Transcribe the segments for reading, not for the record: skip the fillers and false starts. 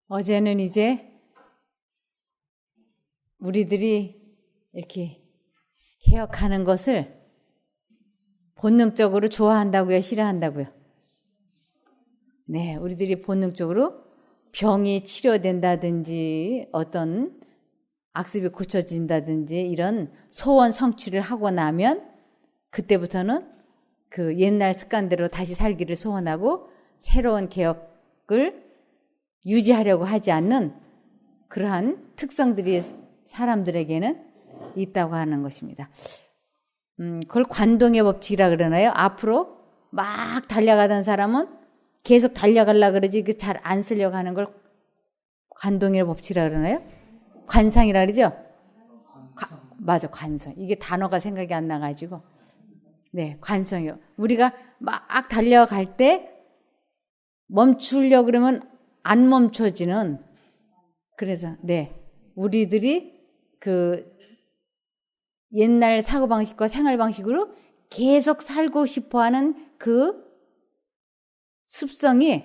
어제는 이제 우리들이 이렇게 개혁하는 것을 본능적으로 좋아한다고요? 싫어한다고요? 네, 우리들이 본능적으로 병이 치료된다든지 어떤 악습이 고쳐진다든지 이런 소원 성취를 하고 나면 그때부터는 그 옛날 습관대로 다시 살기를 소원하고 새로운 개혁을 유지하려고 하지 않는 그러한 특성들이 사람들에게는 있다고 하는 것입니다. 그걸 관동의 법칙이라 그러나요? 앞으로 막 달려가던 사람은 계속 달려가려고 그러지 잘 안 쓰려고 하는 걸 관동의 법칙이라 그러나요? 관상이라 그러죠? 맞아, 관성. 이게 단어가 생각이 안 나가지고. 네, 관성이요. 우리가 막 달려갈 때 멈추려고 그러면 안 멈춰지는, 그래서, 네, 우리들이 그 옛날 사고방식과 생활방식으로 계속 살고 싶어 하는 그 습성이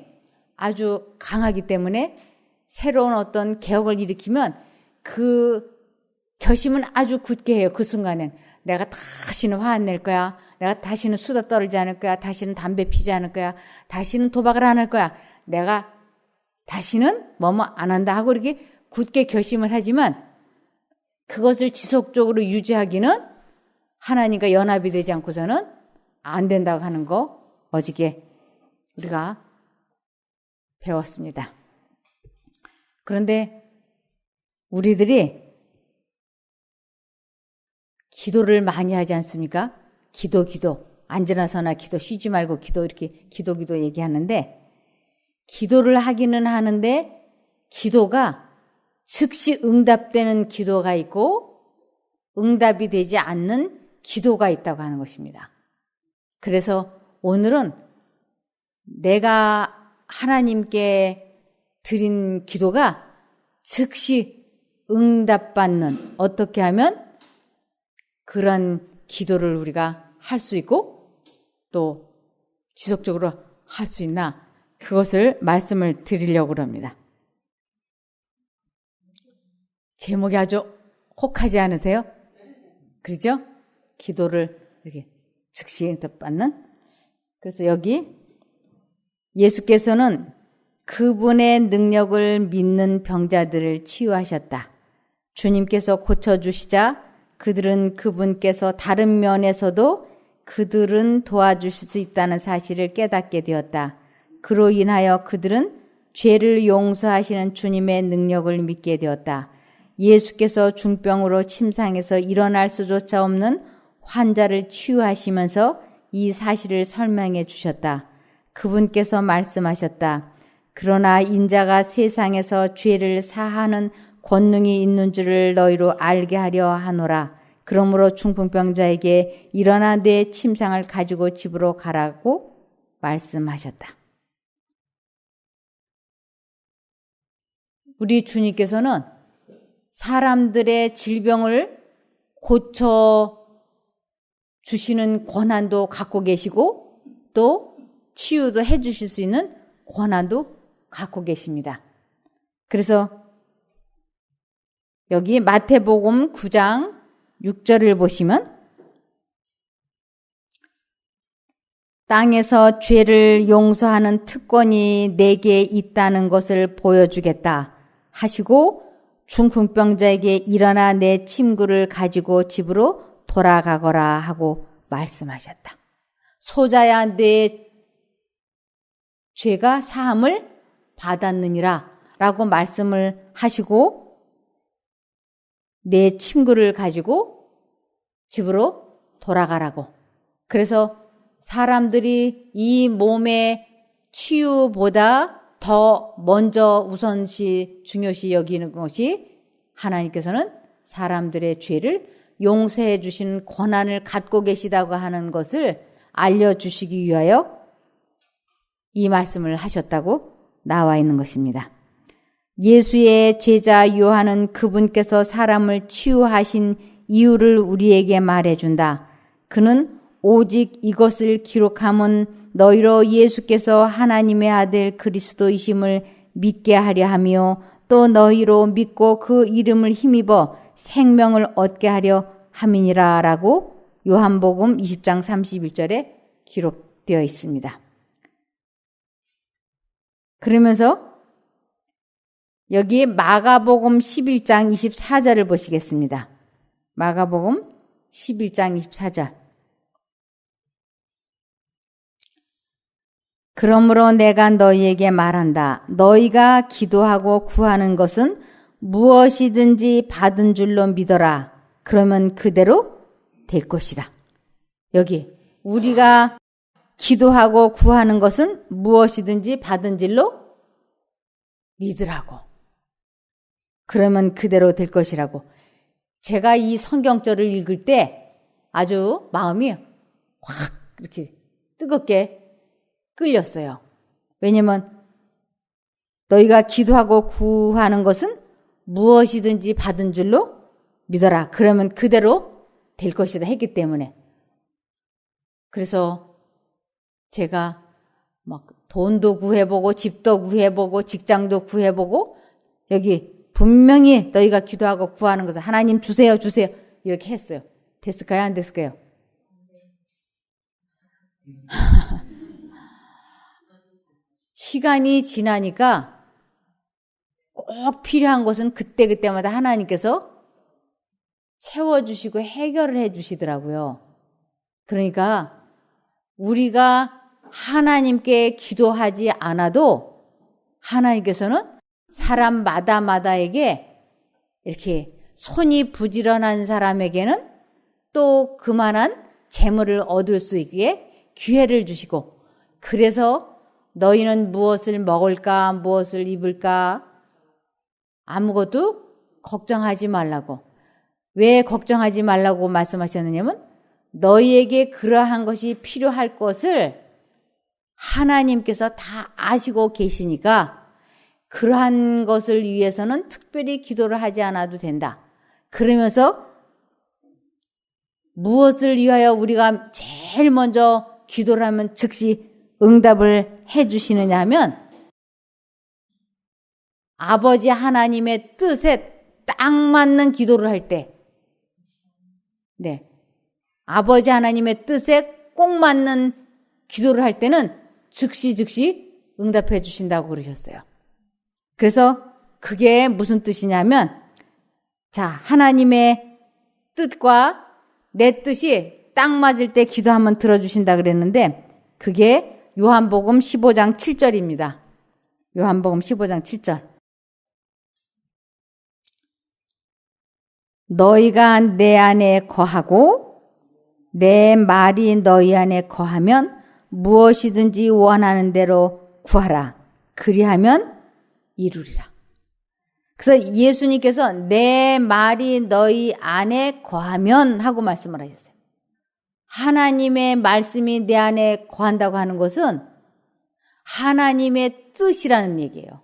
아주 강하기 때문에 새로운 어떤 개혁을 일으키면 그 결심은 아주 굳게 해요. 그 순간엔. 내가 다시는 화 안 낼 거야. 내가 다시는 수다 떨지 않을 거야. 다시는 담배 피지 않을 거야. 다시는 도박을 안 할 거야. 내가 다시는 뭐뭐 안 한다 하고 이렇게 굳게 결심을 하지만 그것을 지속적으로 유지하기는 하나님과 연합이 되지 않고서는 안 된다고 하는 거 어저께 우리가 배웠습니다. 그런데 우리들이 기도를 많이 하지 않습니까? 기도. 앉으나 서나 기도, 쉬지 말고 기도, 이렇게 기도 얘기하는데 기도를 하기는 하는데 기도가 즉시 응답되는 기도가 있고 응답이 되지 않는 기도가 있다고 하는 것입니다. 그래서 오늘은 내가 하나님께 드린 기도가 즉시 응답받는, 어떻게 하면 그런 기도를 우리가 할 수 있고 또 지속적으로 할 수 있나, 그것을 말씀을 드리려고 합니다. 제목이 아주 혹하지 않으세요? 그렇죠? 기도를 이렇게 즉시 응답받는. 그래서 여기 예수께서는 그분의 능력을 믿는 병자들을 치유하셨다. 주님께서 고쳐주시자 그들은 그분께서 다른 면에서도 그들은 도와주실 수 있다는 사실을 깨닫게 되었다. 그로 인하여 그들은 죄를 용서하시는 주님의 능력을 믿게 되었다. 예수께서 중병으로 침상에서 일어날 수조차 없는 환자를 치유하시면서 이 사실을 설명해 주셨다. 그분께서 말씀하셨다. 그러나 인자가 세상에서 죄를 사하는 권능이 있는 줄을 너희로 알게 하려 하노라. 그러므로 중풍병자에게 일어나 내 침상을 가지고 집으로 가라고 말씀하셨다. 우리 주님께서는 사람들의 질병을 고쳐 주시는 권한도 갖고 계시고 또 치유도 해 주실 수 있는 권한도 갖고 계십니다. 그래서 여기 마태복음 9장 6절을 보시면 땅에서 죄를 용서하는 특권이 내게 있다는 것을 보여주겠다 하시고 중풍병자에게 일어나 내 침구를 가지고 집으로 돌아가거라 하고 말씀하셨다. 소자야 내 죄가 사함을 받았느니라 라고 말씀을 하시고 내 침구를 가지고 집으로 돌아가라고. 그래서 사람들이 이 몸의 치유보다 더 먼저 우선시 중요시 여기는 것이 하나님께서는 사람들의 죄를 용서해 주시는 권한을 갖고 계시다고 하는 것을 알려주시기 위하여 이 말씀을 하셨다고 나와 있는 것입니다. 예수의 제자 요한은 그분께서 사람을 치유하신 이유를 우리에게 말해준다. 그는 오직 이것을 기록함은 너희로 예수께서 하나님의 아들 그리스도이심을 믿게 하려 하며 또 너희로 믿고 그 이름을 힘입어 생명을 얻게 하려 함이니라 라고 요한복음 20장 31절에 기록되어 있습니다. 그러면서 여기 마가복음 11장 24절을 보시겠습니다. 마가복음 11장 24절. 그러므로 내가 너희에게 말한다. 너희가 기도하고 구하는 것은 무엇이든지 받은 줄로 믿어라. 그러면 그대로 될 것이다. 여기 우리가 기도하고 구하는 것은 무엇이든지 받은 줄로 믿으라고. 그러면 그대로 될 것이라고. 제가 이 성경절을 읽을 때 아주 마음이 확 이렇게 뜨겁게 끌렸어요. 왜냐면 너희가 기도하고 구하는 것은 무엇이든지 받은 줄로 믿어라. 그러면 그대로 될 것이다 했기 때문에. 그래서 제가 막 돈도 구해보고 집도 구해보고 직장도 구해보고 여기 분명히 너희가 기도하고 구하는 것을 하나님 주세요 주세요 이렇게 했어요. 됐을까요? 안 됐을까요? 시간이 지나니까 꼭 필요한 것은 그때그때마다 하나님께서 채워주시고 해결을 해주시더라고요. 그러니까 우리가 하나님께 기도하지 않아도 하나님께서는 사람마다마다에게 이렇게 손이 부지런한 사람에게는 또 그만한 재물을 얻을 수 있게 기회를 주시고, 그래서 너희는 무엇을 먹을까 무엇을 입을까 아무것도 걱정하지 말라고. 왜 걱정하지 말라고 말씀하셨느냐면 너희에게 그러한 것이 필요할 것을 하나님께서 다 아시고 계시니까 그러한 것을 위해서는 특별히 기도를 하지 않아도 된다. 그러면서 무엇을 위하여 우리가 제일 먼저 기도를 하면 즉시 응답을 해 주시느냐 하면 아버지 하나님의 뜻에 딱 맞는 기도를 할 때, 네, 아버지 하나님의 뜻에 꼭 맞는 기도를 할 때는 즉시 응답해 주신다고 그러셨어요. 그래서 그게 무슨 뜻이냐면, 자, 하나님의 뜻과 내 뜻이 딱 맞을 때 기도하면 들어주신다 그랬는데 그게 요한복음 15장 7절입니다. 요한복음 15장 7절. 너희가 내 안에 거하고 내 말이 너희 안에 거하면 무엇이든지 원하는 대로 구하라. 그리하면 이루리라. 그래서 예수님께서 내 말이 너희 안에 거하면 하고 말씀을 하셨어요. 하나님의 말씀이 내 안에 거한다고 하는 것은 하나님의 뜻이라는 얘기예요.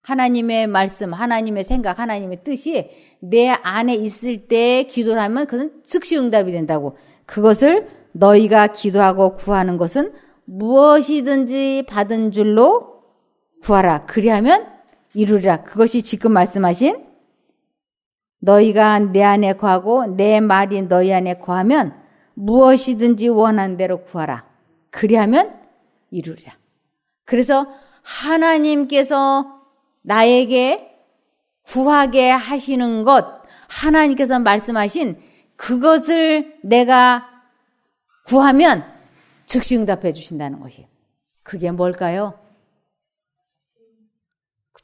하나님의 말씀, 하나님의 생각, 하나님의 뜻이 내 안에 있을 때 기도를 하면 그것은 즉시 응답이 된다고. 그것을 너희가 기도하고 구하는 것은 무엇이든지 받은 줄로 구하라. 그리하면 이루리라. 그것이 지금 말씀하신 너희가 내 안에 거하고 내 말이 너희 안에 거하면 무엇이든지 원하는 대로 구하라. 그리하면 이루리라. 그래서 하나님께서 나에게 구하게 하시는 것, 하나님께서 말씀하신 그것을 내가 구하면 즉시 응답해 주신다는 것이에요. 그게 뭘까요?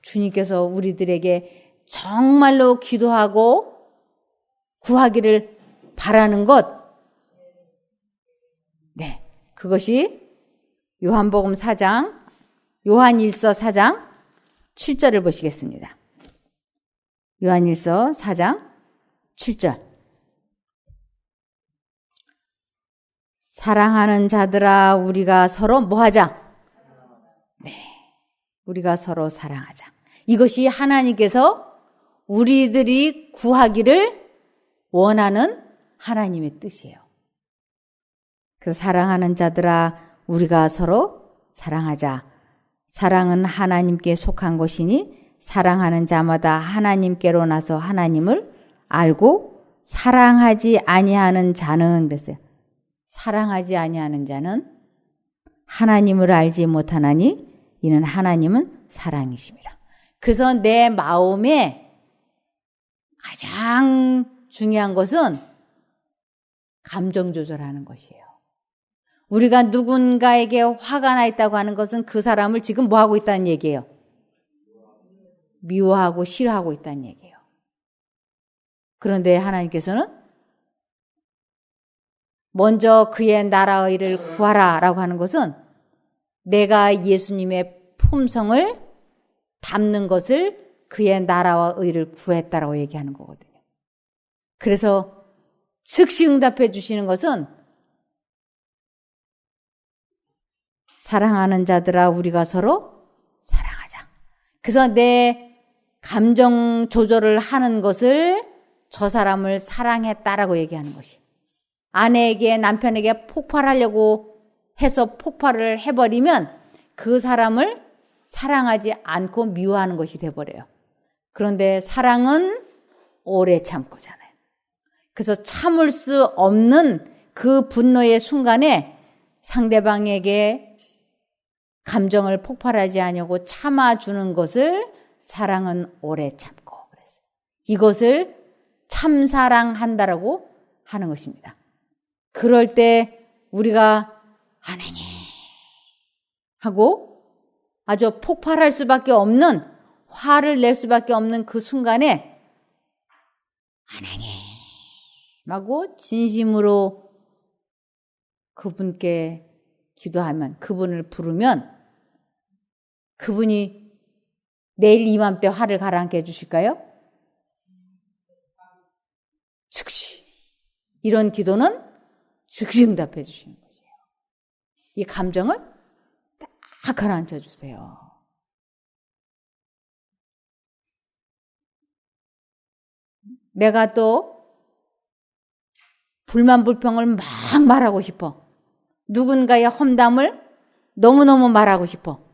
주님께서 우리들에게 정말로 기도하고 구하기를 바라는 것, 네, 그것이 요한복음 4장, 요한일서 4장 7절을 보시겠습니다. 요한일서 4장 7절. 사랑하는 자들아, 우리가 서로 뭐하자? 네, 우리가 서로 사랑하자. 이것이 하나님께서 우리들이 구하기를 원하는 하나님의 뜻이에요. 그래서 사랑하는 자들아, 우리가 서로 사랑하자. 사랑은 하나님께 속한 것이니 사랑하는 자마다 하나님께로 나서 하나님을 알고 사랑하지 아니하는 자는 그랬어요. 사랑하지 아니하는 자는 하나님을 알지 못하나니 이는 하나님은 사랑이심이라. 그래서 내 마음에 가장 중요한 것은 감정 조절하는 것이에요. 우리가 누군가에게 화가 나 있다고 하는 것은 그 사람을 지금 뭐 하고 있다는 얘기예요? 미워하고 싫어하고 있다는 얘기예요. 그런데 하나님께서는 먼저 그의 나라의 일을 구하라 라고 하는 것은 내가 예수님의 품성을 담는 것을 그의 나라와 의를 구했다라고 얘기하는 거거든요. 그래서 즉시 응답해 주시는 것은 사랑하는 자들아 우리가 서로 사랑하자. 그래서 내 감정 조절을 하는 것을 저 사람을 사랑했다라고 얘기하는 것이. 아내에게 남편에게 폭발하려고 해서 폭발을 해버리면 그 사람을 사랑하지 않고 미워하는 것이 돼버려요. 그런데 사랑은 오래 참고잖아요. 그래서 참을 수 없는 그 분노의 순간에 상대방에게 감정을 폭발하지 않으려고 참아주는 것을 사랑은 오래 참고 그랬어요. 이것을 참사랑한다라고 하는 것입니다. 그럴 때 우리가 하나님 하고 아주 폭발할 수밖에 없는 화를 낼 수밖에 없는 그 순간에 하나님 하고 진심으로 그분께 기도하면 그분을 부르면 그분이 내일 이맘때 화를 가라앉게 해주실까요? 즉시. 이런 기도는 즉시 응답해 주시는 거예요. 이 감정을 딱 가라앉혀 주세요. 내가 또 불만 불평을 막 말하고 싶어. 누군가의 험담을 너무너무 말하고 싶어.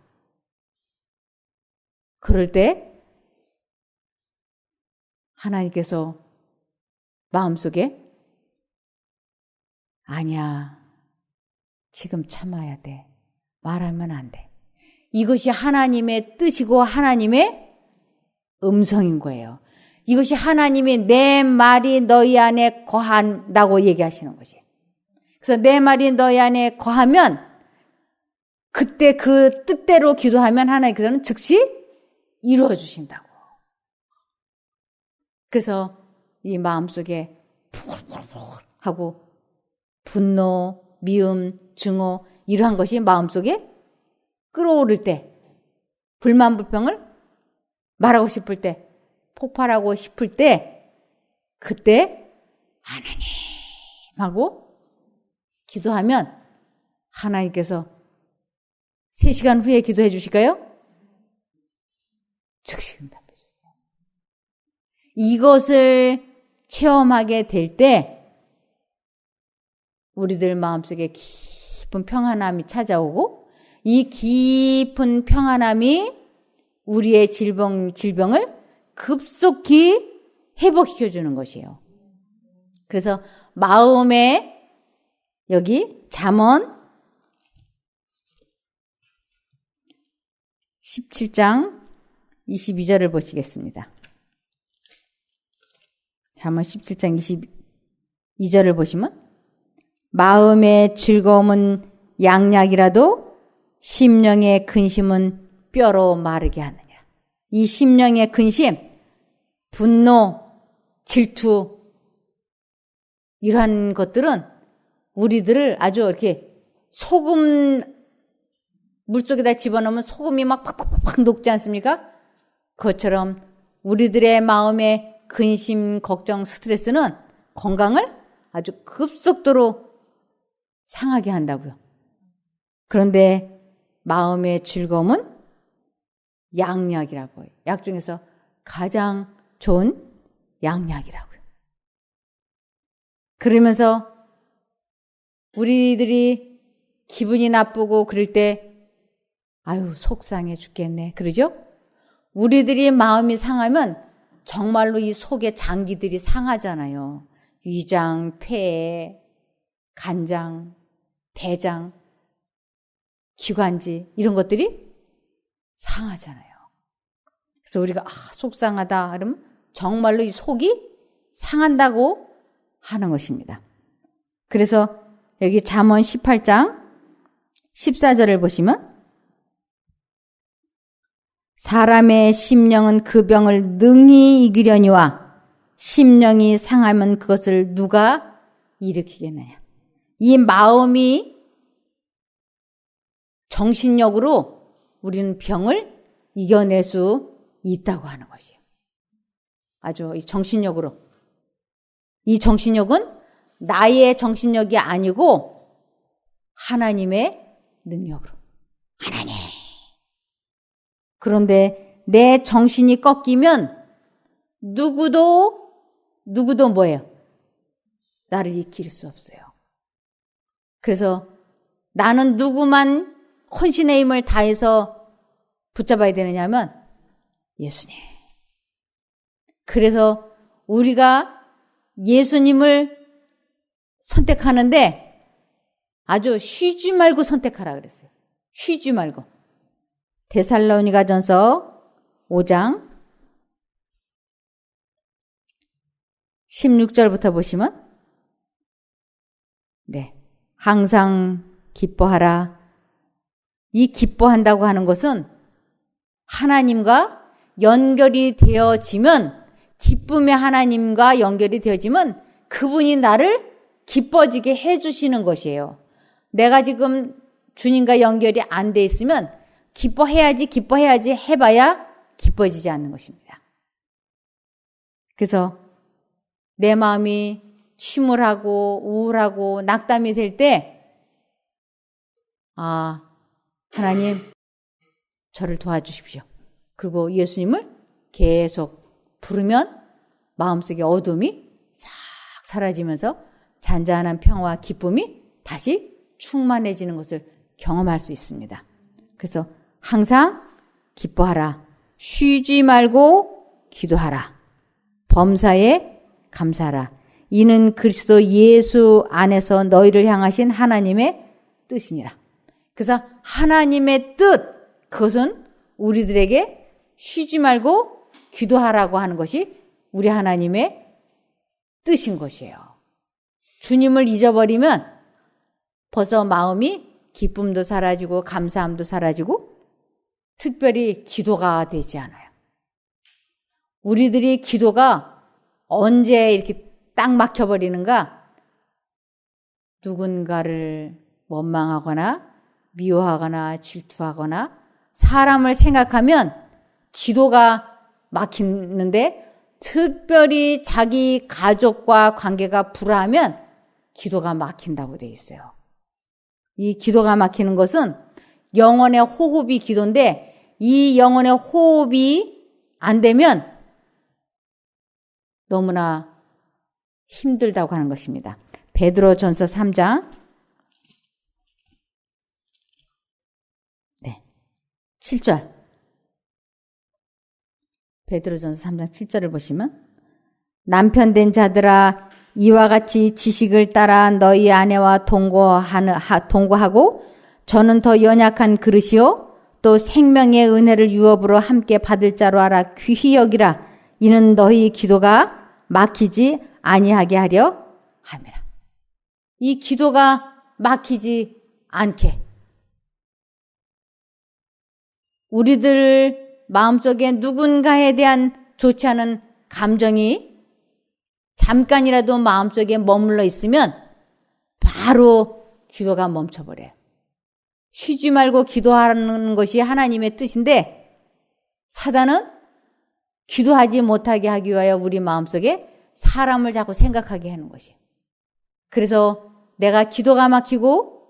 그럴 때 하나님께서 마음속에 아니야, 지금 참아야 돼. 말하면 안 돼. 이것이 하나님의 뜻이고 하나님의 음성인 거예요. 이것이 하나님이 내 말이 너희 안에 거한다고 얘기하시는 것이에요. 그래서 내 말이 너희 안에 거하면 그때 그 뜻대로 기도하면 하나님께서는 즉시 이루어 주신다고. 그래서 이 마음속에 푸글푸글 하고 분노, 미움, 증오 이러한 것이 마음속에 끓어오를 때 불만 불평을 말하고 싶을 때 폭발하고 싶을 때 그때 하나님 하고 기도하면 하나님께서 3시간 후에 기도해 주실까요? 즉시 응답해 주세요. 이것을 체험하게 될 때 우리들 마음속에 깊은 평안함이 찾아오고 이 깊은 평안함이 우리의 질병을 급속히 회복시켜 주는 것이에요. 그래서 마음에 여기 잠언 17장 22절을 보시겠습니다. 잠언 17장 22절을 보시면 마음의 즐거움은 양약이라도 심령의 근심은 뼈로 마르게 하느냐. 이 심령의 근심, 분노, 질투 이러한 것들은 우리들을 아주 이렇게 소금 물속에다 집어넣으면 소금이 막 팍팍팍 녹지 않습니까? 그것처럼 우리들의 마음의 근심, 걱정, 스트레스는 건강을 아주 급속도로 상하게 한다고요. 그런데 마음의 즐거움은 양약이라고 해요. 약 중에서 가장 좋은 양약이라고요. 그러면서 우리들이 기분이 나쁘고 그럴 때 아유, 속상해 죽겠네. 그러죠? 우리들이 마음이 상하면 정말로 이 속의 장기들이 상하잖아요. 위장, 폐, 간장, 대장, 기관지 이런 것들이 상하잖아요. 그래서 우리가 속상하다 그러면 정말로 이 속이 상한다고 하는 것입니다. 그래서 여기 잠언 18장 14절을 보시면 사람의 심령은 그 병을 능히 이기려니와 심령이 상하면 그것을 누가 일으키겠느냐. 이 마음이 정신력으로 우리는 병을 이겨낼 수 있다고 하는 것이에요. 아주 이 정신력으로. 이 정신력은 나의 정신력이 아니고 하나님의 능력으로. 하나님. 그런데 내 정신이 꺾이면 누구도 뭐예요? 나를 이길 수 없어요. 그래서 나는 누구만 헌신의 힘을 다해서 붙잡아야 되느냐 하면 예수님. 그래서 우리가 예수님을 선택하는데 아주 쉬지 말고 선택하라 그랬어요. 쉬지 말고. 데살로니가전서 5장 16절부터 보시면 항상 기뻐하라. 이 기뻐한다고 하는 것은 하나님과 연결이 되어지면 기쁨의 하나님과 연결이 되어지면 그분이 나를 기뻐지게 해주시는 것이에요. 내가 지금 주님과 연결이 안 돼 있으면 기뻐해야지 해봐야 기뻐지지 않는 것입니다. 그래서 내 마음이 침울하고 우울하고 낙담이 될 때 하나님 저를 도와주십시오. 그리고 예수님을 계속 부르면 마음속의 어둠이 싹 사라지면서 잔잔한 평화와 기쁨이 다시 충만해지는 것을 경험할 수 있습니다. 그래서 항상 기뻐하라. 쉬지 말고 기도하라. 범사에 감사하라. 이는 그리스도 예수 안에서 너희를 향하신 하나님의 뜻이니라. 그래서 하나님의 뜻, 그것은 우리들에게 쉬지 말고 기도하라고 하는 것이 우리 하나님의 뜻인 것이에요. 주님을 잊어버리면 벌써 마음이 기쁨도 사라지고 감사함도 사라지고 특별히 기도가 되지 않아요. 우리들이 기도가 언제 이렇게 딱 막혀버리는가? 누군가를 원망하거나 미워하거나 질투하거나 사람을 생각하면 기도가 막히는데 특별히 자기 가족과 관계가 불화하면 기도가 막힌다고 돼 있어요. 이 기도가 막히는 것은 영혼의 호흡이 기도인데 이 영혼의 호흡이 안 되면 너무나 힘들다고 하는 것입니다. 베드로전서 3장 7절. 베드로전서 3장 7절을 보시면 남편 된 자들아 이와 같이 지식을 따라 너희 아내와 동거하고 저는 더 연약한 그릇이요 또 생명의 은혜를 유업으로 함께 받을 자로 알아 귀히 여기라. 이는 너희 기도가 막히지 아니하게 하려 함이라. 이 기도가 막히지 않게 우리들 마음속에 누군가에 대한 좋지 않은 감정이 잠깐이라도 마음속에 머물러 있으면 바로 기도가 멈춰버려요. 쉬지 말고 기도하는 것이 하나님의 뜻인데 사단은 기도하지 못하게 하기 위하여 우리 마음속에 사람을 자꾸 생각하게 하는 것이에요. 그래서 내가 기도가 막히고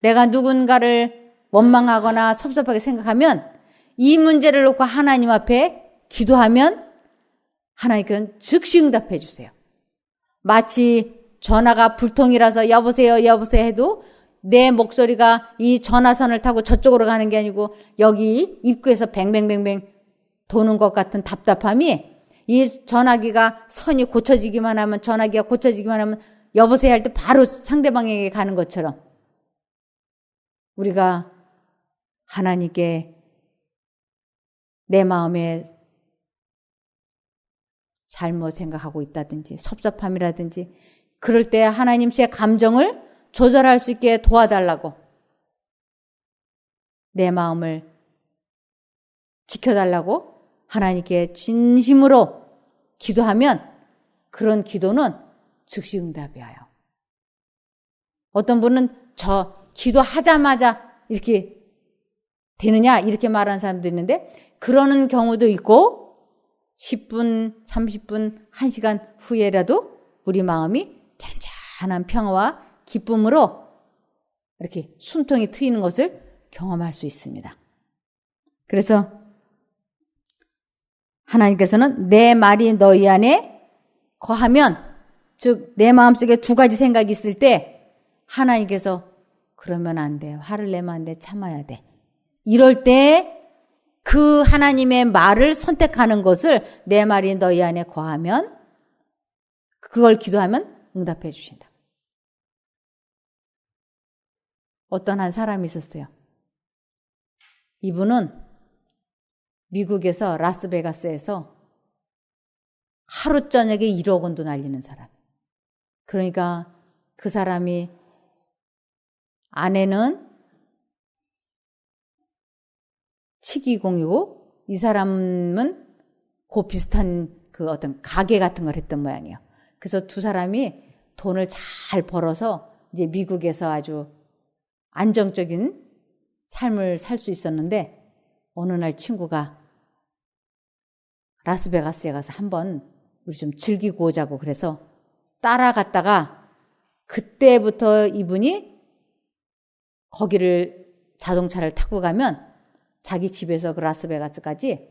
내가 누군가를 원망하거나 섭섭하게 생각하면 이 문제를 놓고 하나님 앞에 기도하면 하나님께서는 즉시 응답해 주세요. 마치 전화가 불통이라서 여보세요 해도 내 목소리가 이 전화선을 타고 저쪽으로 가는 게 아니고 여기 입구에서 뱅뱅뱅뱅 도는 것 같은 답답함이 이 전화기가 선이 고쳐지기만 하면 전화기가 고쳐지기만 하면 여보세요 할 때 바로 상대방에게 가는 것처럼 우리가 하나님께 내 마음에 잘못 생각하고 있다든지 섭섭함이라든지 그럴 때 하나님 제 감정을 조절할 수 있게 도와달라고 내 마음을 지켜달라고 하나님께 진심으로 기도하면 그런 기도는 즉시 응답이에요. 어떤 분은 저 기도하자마자 이렇게 되느냐 이렇게 말하는 사람도 있는데 그러는 경우도 있고 10분, 30분, 1시간 후에라도 우리 마음이 잔잔한 평화와 기쁨으로 이렇게 숨통이 트이는 것을 경험할 수 있습니다. 그래서 하나님께서는 내 말이 너희 안에 거하면 즉 내 마음속에 두 가지 생각이 있을 때 하나님께서 그러면 안 돼. 화를 내면 안 돼. 참아야 돼. 이럴 때 그 하나님의 말을 선택하는 것을 내 말이 너희 안에 거하면 그걸 기도하면 응답해 주신다. 어떤 한 사람이 있었어요. 이분은 미국에서 라스베가스에서 하루 저녁에 1억 원도 날리는 사람. 그러니까 그 사람이 아내는 치기공이고 이 사람은 그 비슷한 그 어떤 가게 같은 걸 했던 모양이에요. 그래서 두 사람이 돈을 잘 벌어서 이제 미국에서 아주 안정적인 삶을 살 수 있었는데 어느 날 친구가 라스베가스에 가서 한번 우리 좀 즐기고 오자고 그래서 따라갔다가 그때부터 이분이 거기를 자동차를 타고 가면 자기 집에서 그 라스베가스까지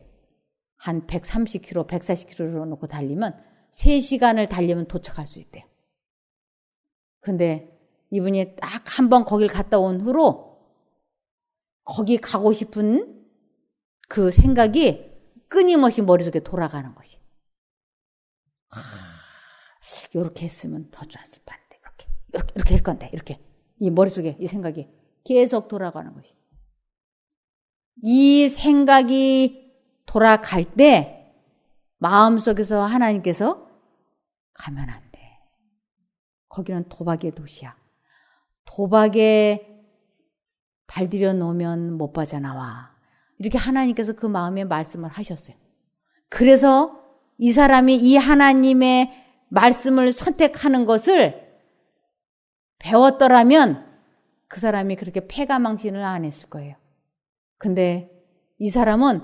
한 130km, 140km로 놓고 달리면 3시간을 달리면 도착할 수 있대요. 근데 이분이 딱 한 번 거길 갔다 온 후로 거기 가고 싶은 그 생각이 끊임없이 머릿속에 돌아가는 것이. 이렇게 했으면 더 좋았을 뻔한데 이렇게 할 건데 이렇게 이 머릿속에 이 생각이 계속 돌아가는 것이. 이 생각이 돌아갈 때 마음속에서 하나님께서 가면 안 돼. 거기는 도박의 도시야. 도박에 발들여 놓으면 못 빠져나와. 이렇게 하나님께서 그 마음에 말씀을 하셨어요. 그래서 이 사람이 이 하나님의 말씀을 선택하는 것을 배웠더라면 그 사람이 그렇게 패가망신을 안 했을 거예요. 근데 이 사람은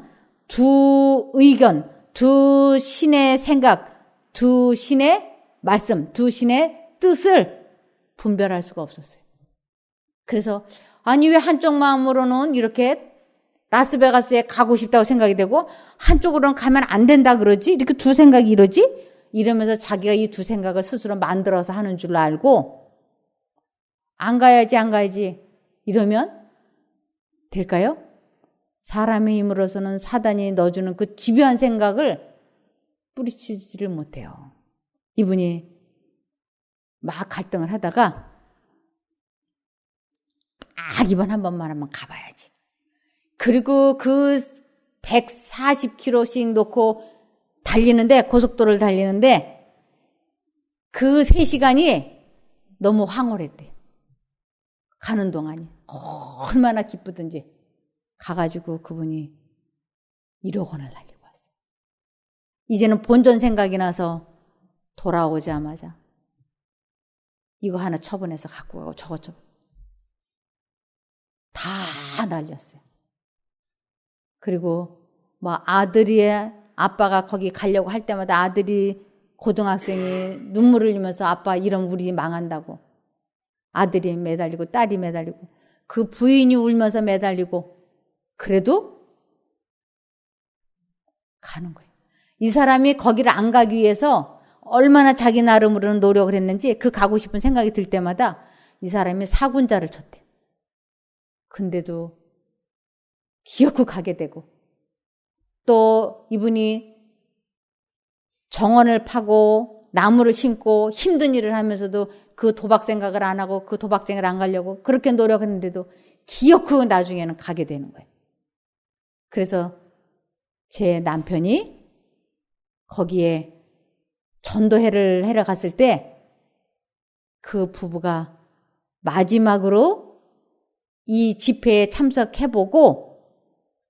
두 의견, 두 신의 생각, 두 신의 말씀, 두 신의 뜻을 분별할 수가 없었어요. 그래서 아니 왜 한쪽 마음으로는 이렇게 라스베가스에 가고 싶다고 생각이 되고 한쪽으로는 가면 안 된다 그러지? 이렇게 두 생각이 이러지? 이러면서 자기가 이 두 생각을 스스로 만들어서 하는 줄 알고 안 가야지 이러면 될까요? 사람의 힘으로서는 사단이 넣어주는 그 집요한 생각을 뿌리치지를 못해요. 이분이 막 갈등을 하다가 이번 한 번만 한번 가봐야지. 그리고 그 140km씩 놓고 달리는데 고속도로를 달리는데 그 3시간이 너무 황홀했대요. 가는 동안이 얼마나 기쁘든지 가가지고 그분이 1억 원을 날리고 왔어요. 이제는 본전 생각이 나서 돌아오자마자 이거 하나 처분해서 갖고 가고 저거 다 날렸어요. 그리고 뭐 아빠가 거기 가려고 할 때마다 아들이 고등학생이 눈물을 흘리면서 아빠 이러면 우리 망한다고. 아들이 매달리고 딸이 매달리고 그 부인이 울면서 매달리고 그래도 가는 거예요. 이 사람이 거기를 안 가기 위해서 얼마나 자기 나름으로는 노력을 했는지 그 가고 싶은 생각이 들 때마다 이 사람이 사군자를 쳤대요. 근데도 기어코 가게 되고, 또 이분이 정원을 파고 나무를 심고 힘든 일을 하면서도 그 도박 생각을 안 하고 그 도박장을 안 가려고 그렇게 노력했는데도 기어코 나중에는 가게 되는 거예요. 그래서 제 남편이 거기에 전도회를 하러 갔을 때 그 부부가 마지막으로 이 집회에 참석해보고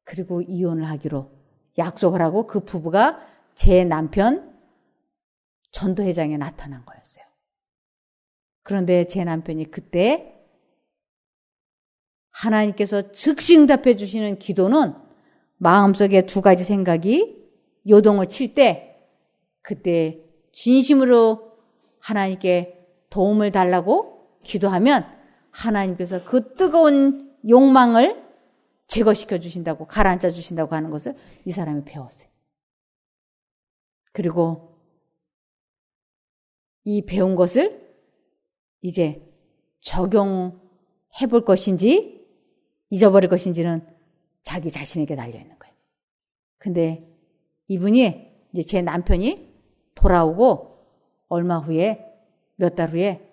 그리고 이혼을 하기로 약속을 하고 그 부부가 제 남편 전도회장에 나타난 거였어요. 그런데 제 남편이 그때 하나님께서 즉시 응답해 주시는 기도는 마음속에 두 가지 생각이 요동을 칠 때 그때 진심으로 하나님께 도움을 달라고 기도하면 하나님께서 그 뜨거운 욕망을 제거시켜 주신다고, 가라앉아 주신다고 하는 것을 이 사람이 배웠어요. 그리고 이 배운 것을 이제 적용해 볼 것인지 잊어버릴 것인지는 자기 자신에게 달려있는 거예요. 근데 이분이 이제 제 남편이 돌아오고 얼마 후에, 몇 달 후에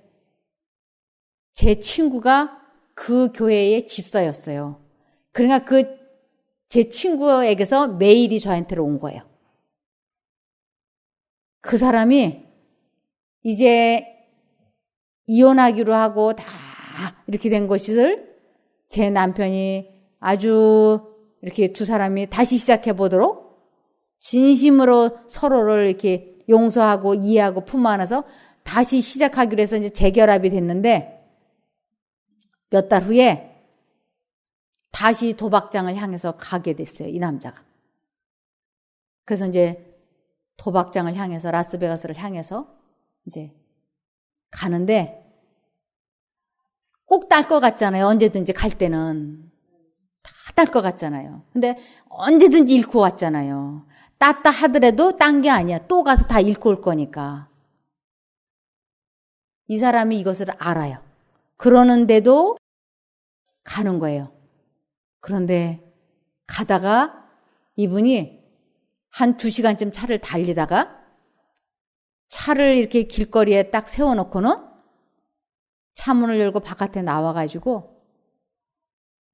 제 친구가 그 교회의 집사였어요. 그러니까 제 친구에게서 메일이 저한테로 온 거예요. 그 사람이 이제 이혼하기로 하고 다 이렇게 된 것을 제 남편이 아주 이렇게 두 사람이 다시 시작해 보도록 진심으로 서로를 이렇게 용서하고 이해하고 품 안아서 다시 시작하기로 해서 이제 재결합이 됐는데 몇 달 후에 다시 도박장을 향해서 가게 됐어요. 이 남자가. 그래서 이제 도박장을 향해서 라스베가스를 향해서 이제 가는데 꼭 딸 것 같잖아요. 언제든지 갈 때는 다 딸 것 같잖아요. 근데 언제든지 잃고 왔잖아요. 땄다 하더라도 딴 게 아니야. 또 가서 다 잃고 올 거니까. 이 사람이 이것을 알아요. 그러는데도 가는 거예요. 그런데 가다가 이분이 한 2시간쯤 차를 달리다가 차를 이렇게 길거리에 딱 세워놓고는 차문을 열고 바깥에 나와가지고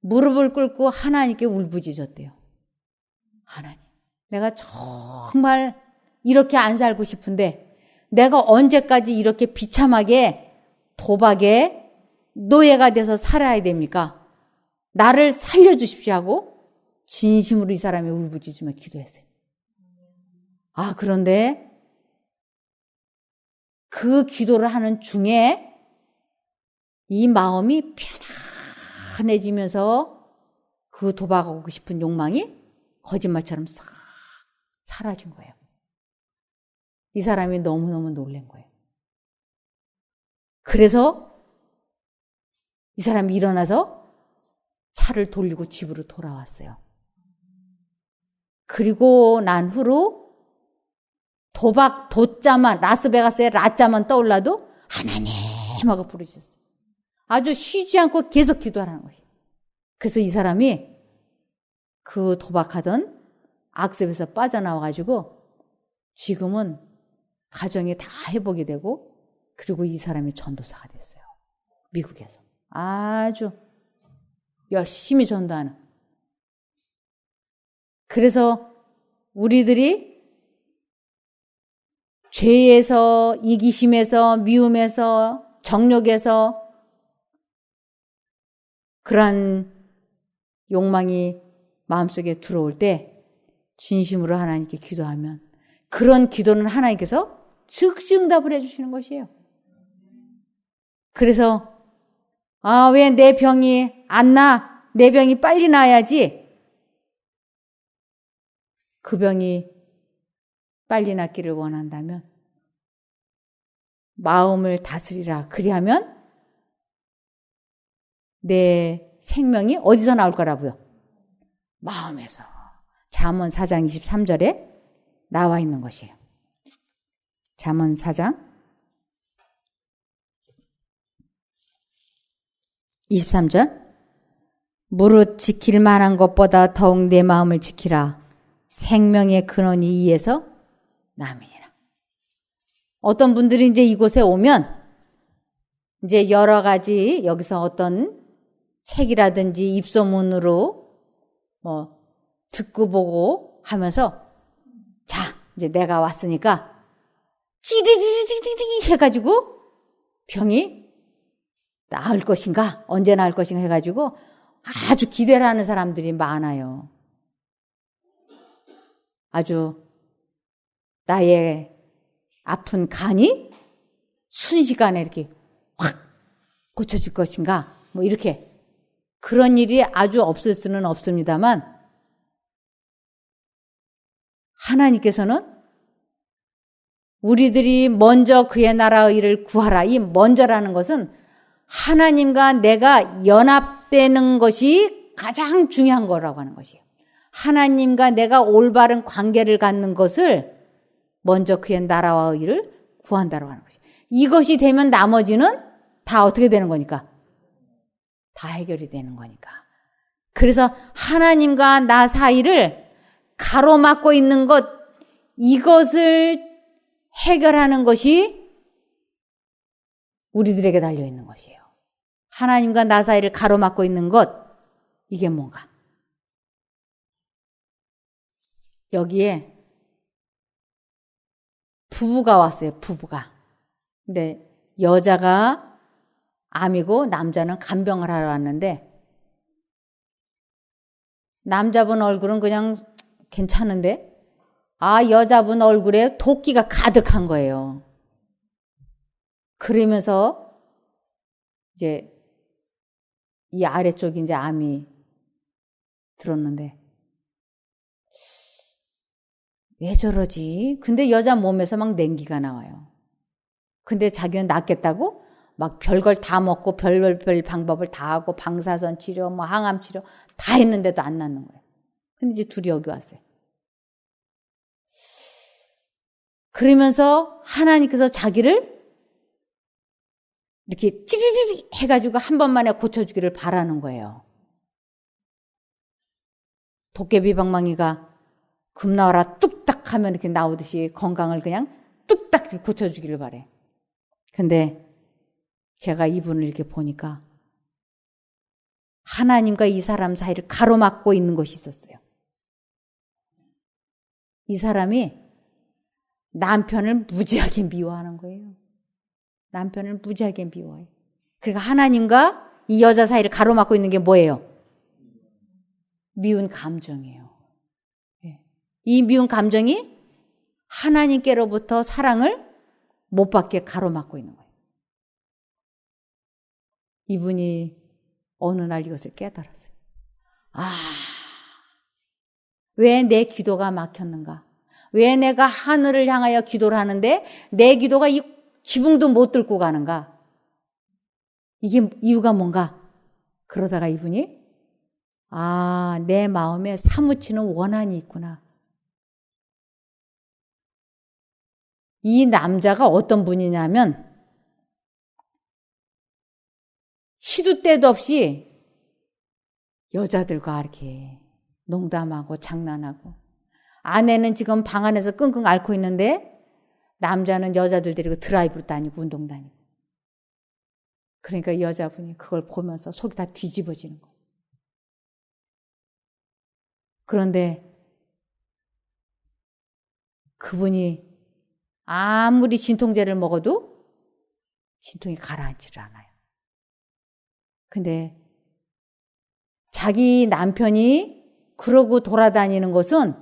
무릎을 꿇고 하나님께 울부짖었대요. 하나님, 내가 정말 이렇게 안 살고 싶은데 내가 언제까지 이렇게 비참하게 도박에 노예가 돼서 살아야 됩니까? 나를 살려주십시오 하고 진심으로 이 사람이 울부짖으며 기도했어요. 그런데 그 기도를 하는 중에 이 마음이 편안해지면서 그 도박하고 싶은 욕망이 거짓말처럼 싹 사라진 거예요. 이 사람이 너무너무 놀란 거예요. 그래서 이 사람이 일어나서 차를 돌리고 집으로 돌아왔어요. 그리고 난 후로 도박 도자만, 라스베가스의 라자만 떠올라도 하나님 하고 부르셨어요. 아주 쉬지 않고 계속 기도하라는 거예요. 그래서 이 사람이 그 도박하던 악습에서 빠져나와가지고 지금은 가정이 다 회복이 되고 그리고 이 사람이 전도사가 됐어요. 미국에서. 아주 열심히 전도하는. 그래서 우리들이 죄에서, 이기심에서, 미움에서, 정욕에서 그러한 욕망이 마음속에 들어올 때 진심으로 하나님께 기도하면 그런 기도는 하나님께서 즉시 응답을 해주시는 것이에요. 그래서 왜 내 병이 안 나? 내 병이 빨리 나야지. 그 병이 빨리 낫기를 원한다면 마음을 다스리라. 그리하면 내 생명이 어디서 나올 거라고요? 마음에서. 잠언 4장 23절에 나와 있는 것이에요. 잠언 4장 23절. 무릇 지킬 만한 것보다 더욱 내 마음을 지키라. 생명의 근원이 이에서 남이니라. 어떤 분들이 이제 이곳에 오면 이제 여러 가지 여기서 어떤 책이라든지 입소문으로 뭐 듣고 보고 하면서 자, 이제 내가 왔으니까 찌리리리리리 해가지고 병이 나을 것인가, 언제 나을 것인가 해가지고 아주 기대를 하는 사람들이 많아요. 아주 나의 아픈 간이 순식간에 이렇게 확 고쳐질 것인가, 뭐 이렇게 그런 일이 아주 없을 수는 없습니다만 하나님께서는 우리들이 먼저 그의 나라의 일을 구하라. 이 먼저라는 것은 하나님과 내가 연합되는 것이 가장 중요한 거라고 하는 것이에요. 하나님과 내가 올바른 관계를 갖는 것을 먼저 그의 나라와 일을 구한다고 하는 것이에요. 이것이 되면 나머지는 다 어떻게 되는 거니까? 다 해결이 되는 거니까. 그래서 하나님과 나 사이를 가로막고 있는 것, 이것을 해결하는 것이 우리들에게 달려있는 것이에요. 하나님과 나 사이를 가로막고 있는 것, 이게 뭔가? 여기에 부부가 왔어요. 부부가. 근데 여자가 암이고 남자는 간병을 하러 왔는데 남자분 얼굴은 그냥 괜찮은데 여자분 얼굴에 도끼가 가득한 거예요. 그러면서 이제 이 아래쪽이 이제 암이 들었는데 왜 저러지? 근데 여자 몸에서 막 냉기가 나와요. 근데 자기는 낫겠다고 막 별걸 다 먹고 별별 방법을 다 하고 방사선 치료, 뭐 항암 치료 다 했는데도 안 낫는 거예요. 근데 이제 둘이 여기 왔어요. 그러면서 하나님께서 자기를 이렇게 찌리리리 해가지고 한 번만에 고쳐주기를 바라는 거예요. 도깨비 방망이가 금 나와라 뚝딱 하면 이렇게 나오듯이 건강을 그냥 뚝딱 이렇게 고쳐주기를 바래. 근데 제가 이분을 이렇게 보니까 하나님과 이 사람 사이를 가로막고 있는 것이 있었어요. 이 사람이 남편을 무지하게 미워하는 거예요. 남편을 무지하게 미워해요. 그러니까 하나님과 이 여자 사이를 가로막고 있는 게 뭐예요? 미운 감정이에요. 이 미운 감정이 하나님께로부터 사랑을 못 받게 가로막고 있는 거예요. 이분이 어느 날 이것을 깨달았어요. 왜 내 기도가 막혔는가? 왜 내가 하늘을 향하여 기도를 하는데 내 기도가 이 지붕도 못 뚫고 가는가? 이게 이유가 뭔가? 그러다가 이분이 내 마음에 사무치는 원한이 있구나. 이 남자가 어떤 분이냐면 시도 때도 없이 여자들과 이렇게 농담하고 장난하고 아내는 지금 방 안에서 끙끙 앓고 있는데 남자는 여자들 데리고 드라이브로 다니고 운동 다니고. 그러니까 여자분이 그걸 보면서 속이 다 뒤집어지는 거예요. 그런데 그분이 아무리 진통제를 먹어도 진통이 가라앉지를 않아요. 근데 자기 남편이 그러고 돌아다니는 것은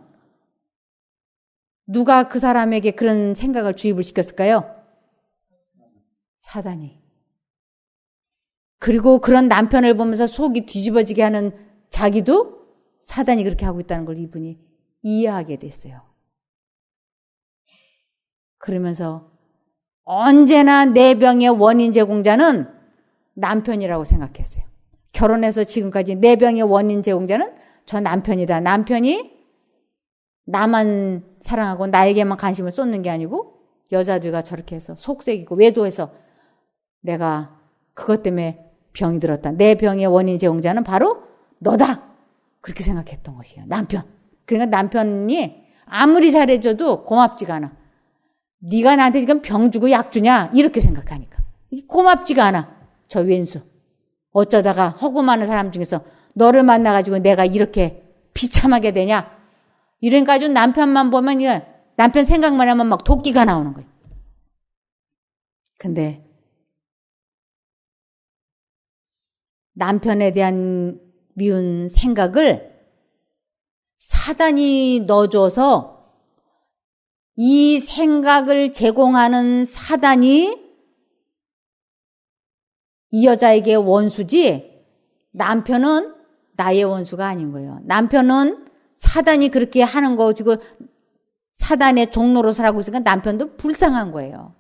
누가 그 사람에게 그런 생각을 주입을 시켰을까요? 사단이. 그리고 그런 남편을 보면서 속이 뒤집어지게 하는 자기도 사단이 그렇게 하고 있다는 걸 이분이 이해하게 됐어요. 그러면서 언제나 내 병의 원인 제공자는 남편이라고 생각했어요. 결혼해서 지금까지 내 병의 원인 제공자는 저 남편이다. 남편이 나만 사랑하고 나에게만 관심을 쏟는 게 아니고 여자들과 저렇게 해서 속색이고 외도해서 내가 그것 때문에 병이 들었다. 내 병의 원인 제공자는 바로 너다. 그렇게 생각했던 것이에요. 남편. 그러니까 남편이 아무리 잘해줘도 고맙지가 않아. 네가 나한테 지금 병 주고 약 주냐? 이렇게 생각하니까. 고맙지가 않아. 저 왼수. 어쩌다가 허구 많은 사람 중에서 너를 만나가지고 내가 이렇게 비참하게 되냐? 이러니까 아주 남편만 보면 남편 생각만 하면 막 도끼가 나오는 거예요. 근데 남편에 대한 미운 생각을 사단이 넣어줘서 이 생각을 제공하는 사단이 이 여자에게 원수지 남편은 나의 원수가 아닌 거예요. 남편은 사단이 그렇게 하는 거 지고 사단의 종로로 살고 있으니까 남편도 불쌍한 거예요.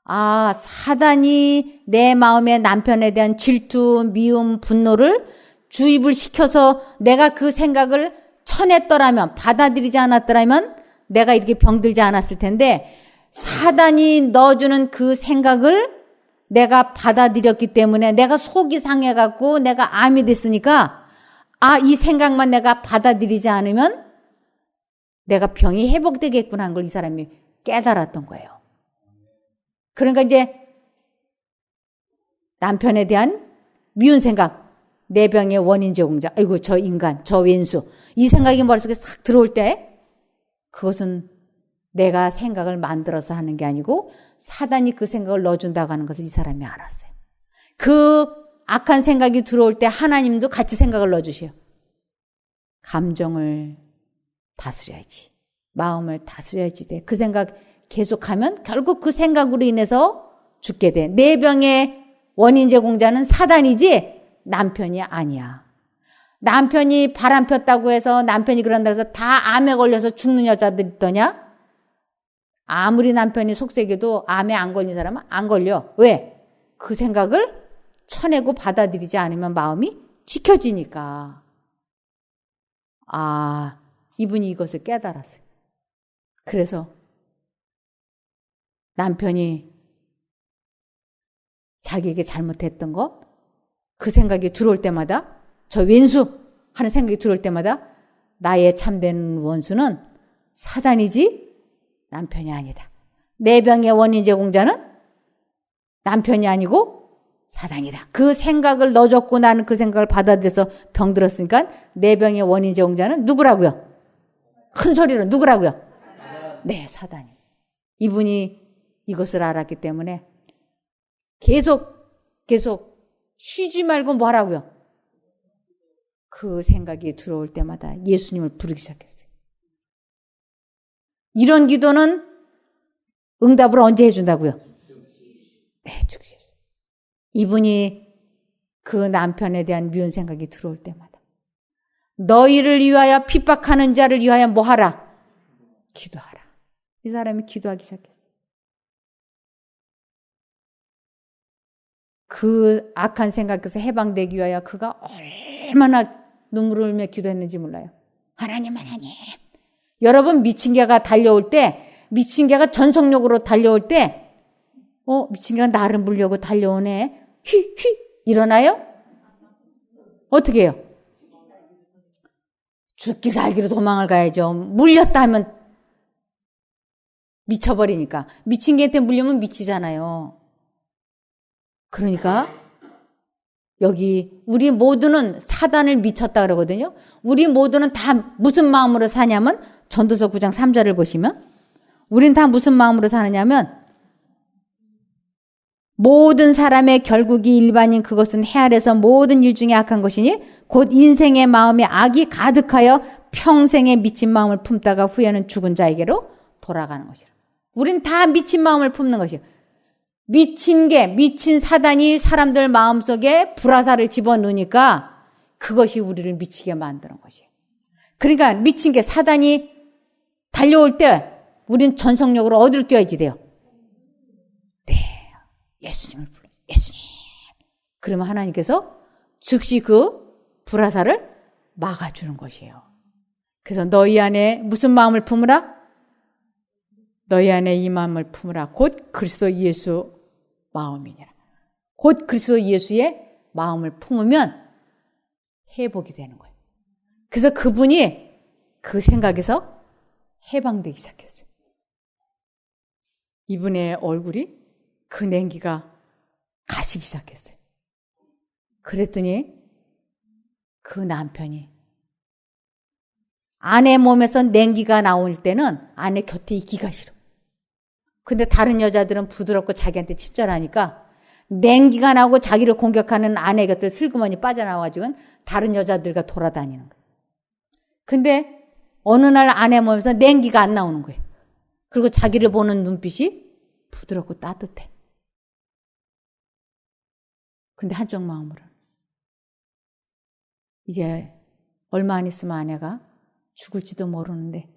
아, 사단이 내 마음에 남편에 대한 질투, 미움, 분노를 주입을 시켜서 내가 그 생각을 쳐냈더라면, 받아들이지 않았더라면 내가 이렇게 병들지 않았을 텐데 사단이 넣어주는 그 생각을 내가 받아들였기 때문에 내가 속이 상해갖고 내가 암이 됐으니까 아, 이 생각만 내가 받아들이지 않으면 내가 병이 회복되겠구나 하는 걸 이 사람이 깨달았던 거예요. 그러니까 이제 남편에 대한 미운 생각, 내 병의 원인 제공자, 아이고 저 인간, 저 왼수, 이 생각이 머릿속에 싹 들어올 때 그것은 내가 생각을 만들어서 하는 게 아니고 사단이 그 생각을 넣어준다고 하는 것을 이 사람이 알았어요. 그 악한 생각이 들어올 때 하나님도 같이 생각을 넣어주셔요. 감정을 다스려야지. 마음을 다스려야지 돼. 그 생각 계속하면 결국 그 생각으로 인해서 죽게 돼. 내 병의 원인 제공자는 사단이지 남편이 아니야. 남편이 바람 폈다고 해서 남편이 그런다고 해서 다 암에 걸려서 죽는 여자들 있더냐? 아무리 남편이 속썩여도 암에 안 걸린 사람은 안 걸려. 왜? 그 생각을 쳐내고 받아들이지 않으면 마음이 지켜지니까. 아, 이분이 이것을 깨달았어요. 그래서 남편이 자기에게 잘못했던 것, 그 생각이 들어올 때마다, 저 왼수 하는 생각이 들어올 때마다 나의 참된 원수는 사단이지 남편이 아니다. 내 병의 원인 제공자는 남편이 아니고 사단이다. 그 생각을 넣어줬고 나는 그 생각을 받아들여서 병들었으니까 내 병의 원인 제공자는 누구라고요? 큰 소리로 누구라고요? 네, 사단이. 이분이 이것을 알았기 때문에 계속 쉬지 말고 뭐 하라고요? 그 생각이 들어올 때마다 예수님을 부르기 시작했어요. 이런 기도는 응답을 언제 해준다고요? 네, 즉시. 이분이 그 남편에 대한 미운 생각이 들어올 때마다 너희를 위하여 핍박하는 자를 위하여 뭐 하라? 기도하라. 이 사람이 기도하기 시작했어요. 그 악한 생각에서 해방되기 위하여 그가 얼마나 눈물을 흘며 기도했는지 몰라요. 하나님. 여러분 미친 개가 달려올 때, 미친 개가 전속력으로 달려올 때, 미친 개가 나를 물려고 달려오네. 휘 일어나요? 어떻게 해요? 죽기 살기로 도망을 가야죠. 물렸다 하면 미쳐버리니까. 미친 개한테 물리면 미치잖아요. 그러니까 여기 우리 모두는 사단을 미쳤다 그러거든요. 우리 모두는 다 무슨 마음으로 사냐면 전도서 9장 3절을 보시면 우린 다 무슨 마음으로 사느냐면 모든 사람의 결국이 일반인 그것은 해 아래서 모든 일 중에 악한 것이니 곧 인생의 마음에 악이 가득하여 평생의 미친 마음을 품다가 후에는 죽은 자에게로 돌아가는 것이라. 우린 다 미친 마음을 품는 것이에요. 미친 사단이 사람들 마음속에 불화살을 집어넣으니까 그것이 우리를 미치게 만드는 것이에요. 그러니까 미친 게 사단이 달려올 때 우린 전속력으로 어디로 뛰어야지 돼요? 네, 예수님을 불러. 예수님. 그러면 하나님께서 즉시 그 불화살을 막아주는 것이에요. 그래서 너희 안에 무슨 마음을 품으라? 너희 안에 이 마음을 품으라. 곧 그리스도 예수 마음이니라. 곧 그리스도 예수의 마음을 품으면 회복이 되는 거예요. 그래서 그분이 그 생각에서 해방되기 시작했어요. 이분의 얼굴이 그 냉기가 가시기 시작했어요. 그랬더니 그 남편이 아내 몸에서 냉기가 나올 때는 아내 곁에 있기가 싫어. 근데 다른 여자들은 부드럽고 자기한테 친절하니까 냉기가 나고 자기를 공격하는 아내 곁을 슬그머니 빠져나와가지고 다른 여자들과 돌아다니는 거예요. 근데 어느 날 아내 몸에서 냉기가 안 나오는 거예요. 그리고 자기를 보는 눈빛이 부드럽고 따뜻해. 근데 한쪽 마음으로는 이제 얼마 안 있으면 아내가 죽을지도 모르는데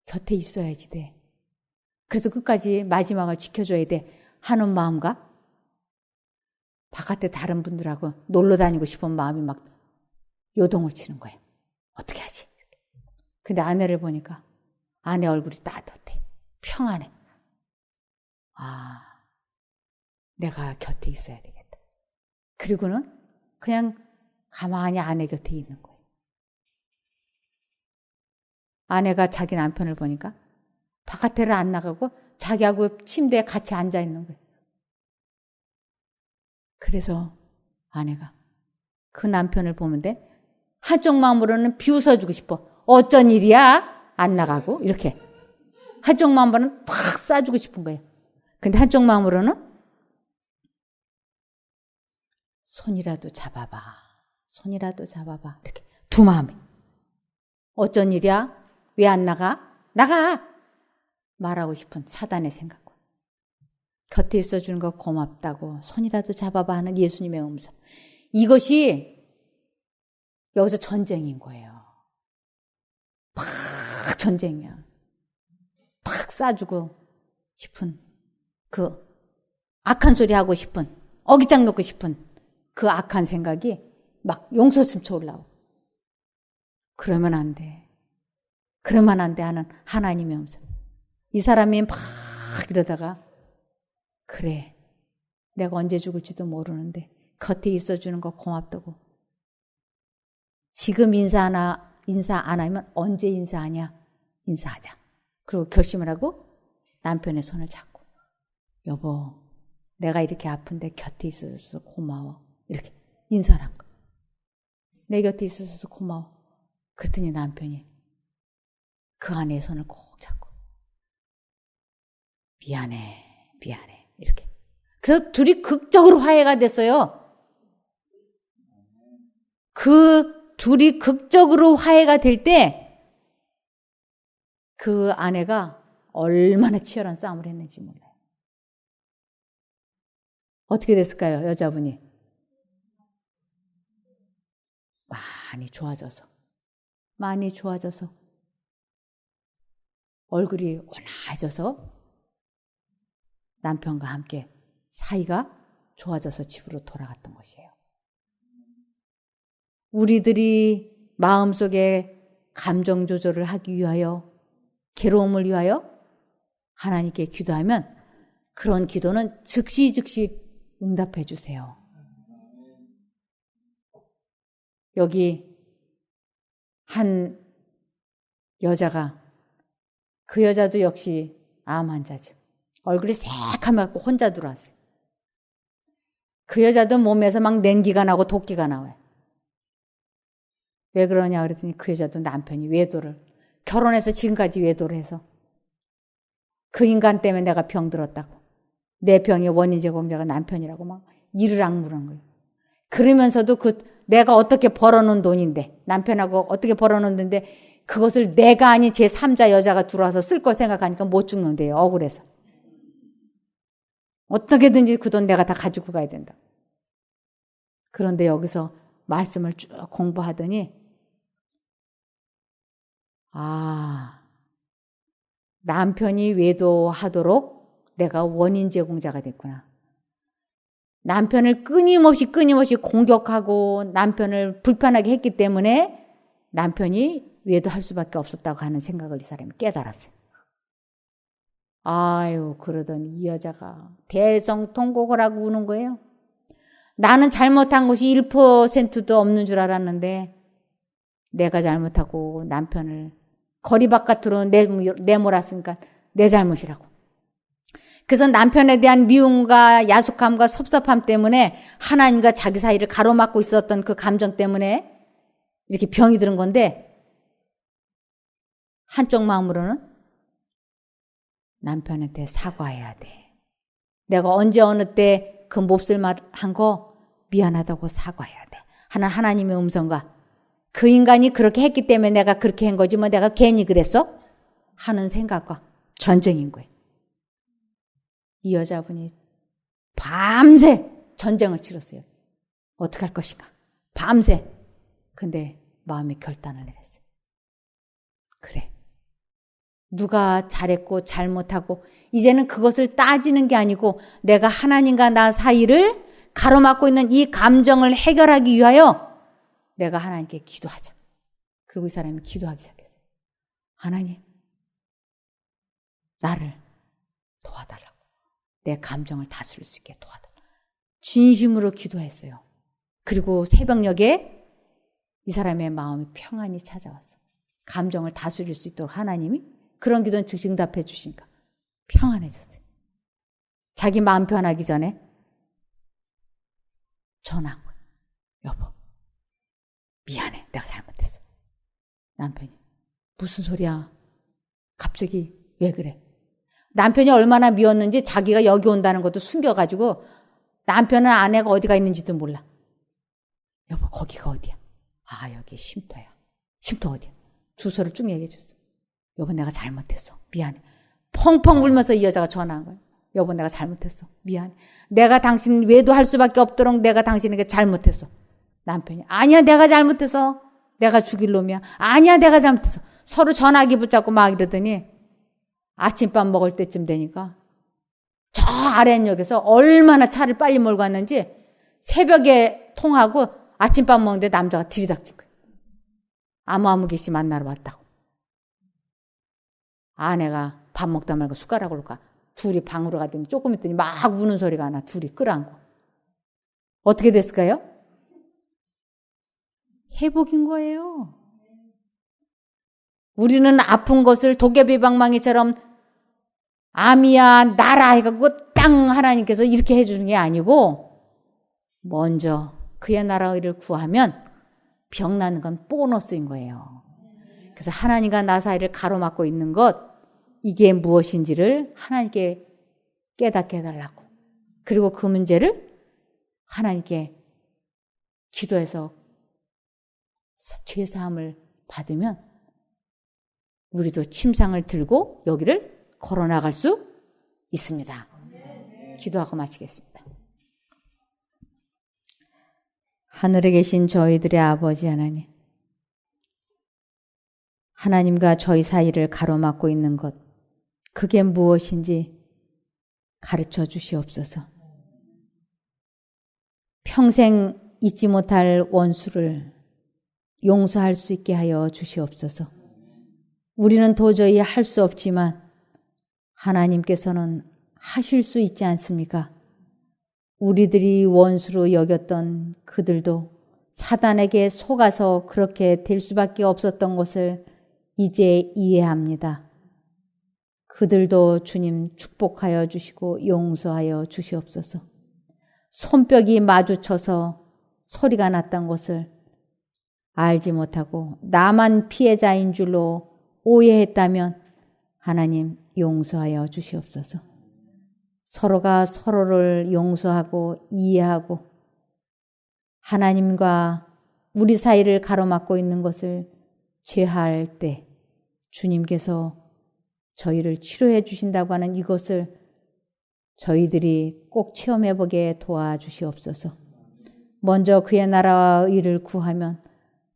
곁에 있어야지 돼. 그래서 끝까지 마지막을 지켜줘야 돼 하는 마음과 바깥에 다른 분들하고 놀러 다니고 싶은 마음이 막 요동을 치는 거예요. 어떻게 하지? 근데 아내를 보니까 아내 얼굴이 따뜻해. 평안해. 아, 내가 곁에 있어야 되겠다. 그리고는 그냥 가만히 아내 곁에 있는 거예요. 아내가 자기 남편을 보니까 바깥에를 안 나가고 자기하고 침대에 같이 앉아 있는 거예요. 그래서 아내가 그 남편을 보는데 한쪽 마음으로는 비웃어주고 싶어. 어쩐 일이야? 안 나가고 이렇게. 한쪽 마음으로는 탁 쏴주고 싶은 거예요. 근데 한쪽 마음으로는 손이라도 잡아봐. 손이라도 잡아봐. 이렇게 두 마음이. 어쩐 일이야? 왜 안 나가? 나가! 말하고 싶은 사단의 생각과 곁에 있어주는 거 고맙다고 손이라도 잡아봐 하는 예수님의 음성. 이것이 여기서 전쟁인 거예요. 막 전쟁이야. 탁 쏴주고 싶은 그 악한 소리 하고 싶은 어깃장 놓고 싶은 그 악한 생각이 막 용솟음쳐 올라오고 그러면 안 돼. 그러면 안 돼 하는 하나님의 음성. 이 사람이 막 이러다가 그래 내가 언제 죽을지도 모르는데 곁에 있어주는 거 고맙다고. 지금 인사 안 하면 언제 인사하냐? 인사하자. 그리고 결심을 하고 남편의 손을 잡고 여보 내가 이렇게 아픈데 곁에 있어줘서 고마워. 이렇게 인사를 한 거야. 내 곁에 있어줘서 고마워. 그랬더니 남편이 그 아내의 손을 꼭 잡고 미안해 이렇게. 그래서 둘이 극적으로 화해가 됐어요. 그 둘이 극적으로 화해가 될 때 그 아내가 얼마나 치열한 싸움을 했는지 몰라요. 어떻게 됐을까요? 여자분이 많이 좋아져서 얼굴이 원해져서 남편과 함께 사이가 좋아져서 집으로 돌아갔던 것이에요. 우리들이 마음속에 감정 조절을 하기 위하여 괴로움을 위하여 하나님께 기도하면 그런 기도는 즉시 응답해 주세요. 여기 한 여자가 그 여자도 역시 암 환자죠. 얼굴이 새카맣고 혼자 들어왔어요. 그 여자도 몸에서 막 냉기가 나고 도끼가 나와요. 왜 그러냐 그랬더니 그 여자도 남편이 외도를 결혼해서 지금까지 외도를 해서 그 인간 때문에 내가 병들었다고 내 병의 원인 제공자가 남편이라고 막 이를 악물은 거예요. 그러면서도 내가 어떻게 벌어놓은 돈인데 남편하고 어떻게 벌어놓은 돈인데 그것을 내가 아닌 제3자 여자가 들어와서 쓸 걸 생각하니까 못 죽는데요. 억울해서. 어떻게든지 그 돈 내가 다 가지고 가야 된다. 그런데 여기서 말씀을 쭉 공부하더니 남편이 외도하도록 내가 원인 제공자가 됐구나. 남편을 끊임없이 공격하고 남편을 불편하게 했기 때문에 남편이 외도할 수밖에 없었다고 하는 생각을 이 사람이 깨달았어요. 그러더니 이 여자가 대성통곡을 하고 우는 거예요. 나는 잘못한 것이 1%도 없는 줄 알았는데 내가 잘못하고 남편을 거리 바깥으로 내몰았으니까 내 잘못이라고. 그래서 남편에 대한 미움과 야속함과 섭섭함 때문에 하나님과 자기 사이를 가로막고 있었던 그 감정 때문에 이렇게 병이 드는 건데, 한쪽 마음으로는 남편한테 사과해야 돼. 내가 언제 어느 때 그 몹쓸 말 한 거 미안하다고 사과해야 돼 하는 하나님의 음성과, 그 인간이 그렇게 했기 때문에 내가 그렇게 한 거지 뭐 내가 괜히 그랬어? 하는 생각과 전쟁인 거예요. 이 여자분이 밤새 전쟁을 치렀어요. 어떻게 할 것인가? 밤새. 근데 마음의 결단을 내렸어요. 그래. 누가 잘했고 잘못하고 이제는 그것을 따지는 게 아니고 내가 하나님과 나 사이를 가로막고 있는 이 감정을 해결하기 위하여 내가 하나님께 기도하자. 그리고 이 사람이 기도하기 시작했어요. 하나님, 나를 도와달라고. 내 감정을 다스릴 수 있게 도와달라고. 진심으로 기도했어요. 그리고 새벽녘에 이 사람의 마음이 평안히 찾아왔어. 감정을 다스릴 수 있도록 하나님이 그런 기도는 즉시 응답해 주시니까 평안해졌어요. 자기 마음 편하기 전에 전화한 거예요. 여보, 미안해. 내가 잘못했어. 남편이 무슨 소리야? 갑자기 왜 그래? 남편이 얼마나 미웠는지 자기가 여기 온다는 것도 숨겨가지고 남편은 아내가 어디가 있는지도 몰라. 여보, 거기가 어디야? 아, 여기 쉼터야. 쉼터 어디야? 주소를 쭉 얘기해 줬어. 여보, 내가 잘못했어. 미안해. 펑펑 울면서 이 여자가 전화한 거예요. 여보, 내가 잘못했어. 미안해. 내가 당신 외도할 수밖에 없도록 내가 당신에게 잘못했어. 남편이 아니야, 내가 잘못했어. 내가 죽일 놈이야. 아니야, 내가 잘못했어. 서로 전화기 붙잡고 막 이러더니 아침밥 먹을 때쯤 되니까 저 아랫역에서 얼마나 차를 빨리 몰고 왔는지 새벽에 통하고 아침밥 먹는데 남자가 들이닥친 거예요. 아무개씨 만나러 왔다고. 아내가 밥 먹다 말고 숟가락으로 가. 둘이 방으로 가더니 조금 있더니 막 우는 소리가 나. 둘이 끌어안고. 어떻게 됐을까요? 회복인 거예요. 우리는 아픈 것을 도깨비방망이처럼 암이야 나라 해갖고 땅 하나님께서 이렇게 해주는 게 아니고 먼저 그의 나라의 일을 구하면 병 나는 건 보너스인 거예요. 그래서 하나님과 나 사이를 가로막고 있는 것, 이게 무엇인지를 하나님께 깨닫게 해달라고. 그리고 그 문제를 하나님께 기도해서 죄사함을 받으면 우리도 침상을 들고 여기를 걸어나갈 수 있습니다. 기도하고 마치겠습니다. 하늘에 계신 저희들의 아버지 하나님, 하나님과 저희 사이를 가로막고 있는 것, 그게 무엇인지 가르쳐 주시옵소서. 평생 잊지 못할 원수를 용서할 수 있게 하여 주시옵소서. 우리는 도저히 할 수 없지만 하나님께서는 하실 수 있지 않습니까? 우리들이 원수로 여겼던 그들도 사단에게 속아서 그렇게 될 수밖에 없었던 것을 이제 이해합니다. 그들도 주님 축복하여 주시고 용서하여 주시옵소서. 손뼉이 마주쳐서 소리가 났던 것을 알지 못하고 나만 피해자인 줄로 오해했다면 하나님 용서하여 주시옵소서. 서로가 서로를 용서하고 이해하고 하나님과 우리 사이를 가로막고 있는 것을 제하할 때 주님께서 저희를 치료해 주신다고 하는 이것을 저희들이 꼭 체험해보게 도와주시옵소서. 먼저 그의 나라와 의를 구하면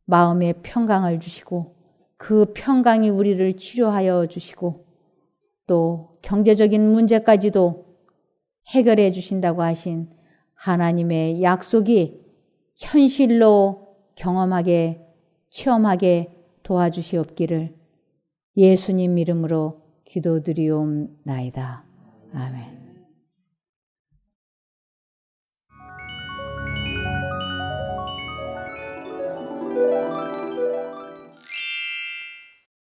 마음의 평강을 주시고 그 평강이 우리를 치료하여 주시고 또 경제적인 문제까지도 해결해 주신다고 하신 하나님의 약속이 현실로 경험하게 체험하게 도와주시옵기를 예수님 이름으로 기도드리옵나이다. 아멘.